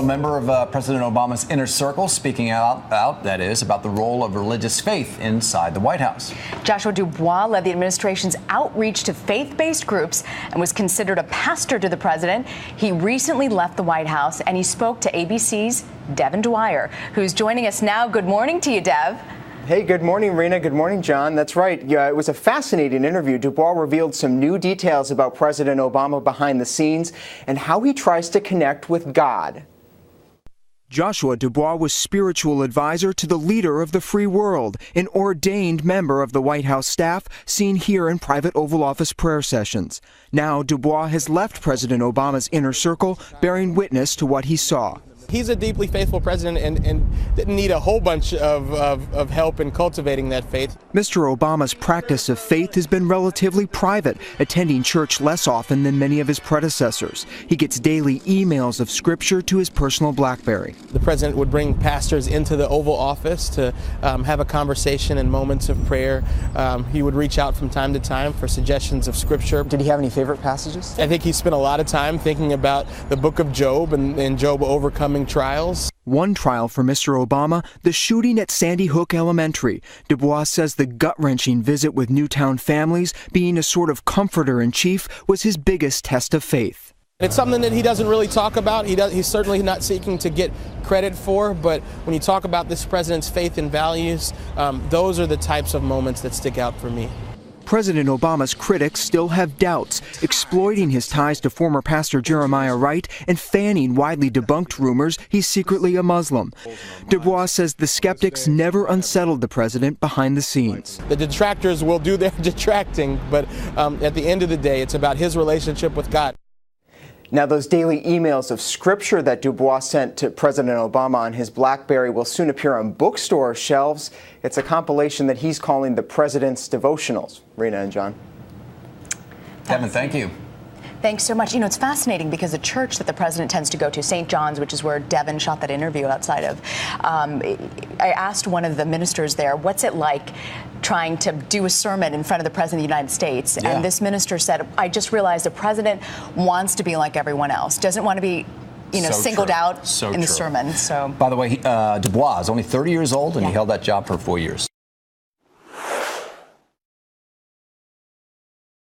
a member of President Obama's inner circle, speaking out, that is, about the role of religious faith inside the White House. Joshua Dubois led the administration's outreach to faith-based groups and was considered a pastor to the president. He recently left the White House, and he spoke to ABC's Devin Dwyer, who's joining us now. Good morning to you, Dev. Hey, good morning, Rena. Good morning, John. That's right. Yeah, it was a fascinating interview. Dubois revealed some new details about President Obama behind the scenes and how he tries to connect with God. Joshua Dubois was spiritual advisor to the leader of the free world, an ordained member of the White House staff seen here in private Oval Office prayer sessions. Now Dubois has left President Obama's inner circle, bearing witness to what he saw. He's a deeply faithful president and didn't need a whole bunch of help in cultivating that faith. Mr. Obama's practice of faith has been relatively private, attending church less often than many of his predecessors. He gets daily emails of scripture to his personal BlackBerry. The president would bring pastors into the Oval Office to have a conversation in moments of prayer. He would reach out from time to time for suggestions of scripture. Did he have any favorite passages? I think he spent a lot of time thinking about the book of Job and Job overcoming trials. One trial for Mr. Obama, the shooting at Sandy Hook Elementary. Dubois says the gut-wrenching visit with Newtown families, being a sort of comforter-in-chief, was his biggest test of faith. It's something that he doesn't really talk about. He's certainly not seeking to get credit for, but when you talk about this president's faith and values, those are the types of moments that stick out for me. President Obama's critics still have doubts, exploiting his ties to former pastor Jeremiah Wright and fanning widely debunked rumors he's secretly a Muslim. Dubois says the skeptics never unsettled the president behind the scenes. The detractors will do their detracting, but at the end of the day, it's about his relationship with God. Now, those daily emails of scripture that Dubois sent to President Obama on his BlackBerry will soon appear on bookstore shelves. It's a compilation that he's calling the President's Devotionals. Rena and John. Devin, thank you. Thanks so much. You know, it's fascinating because the church that the president tends to go to, St. John's, which is where Devin shot that interview outside of, I asked one of the ministers there, what's it like trying to do a sermon in front of the president of the United States? Yeah. And this minister said, I just realized the president wants to be like everyone else, doesn't want to be, singled out in the sermon. So, by the way, Dubois is only 30 years old, and he held that job for 4 years.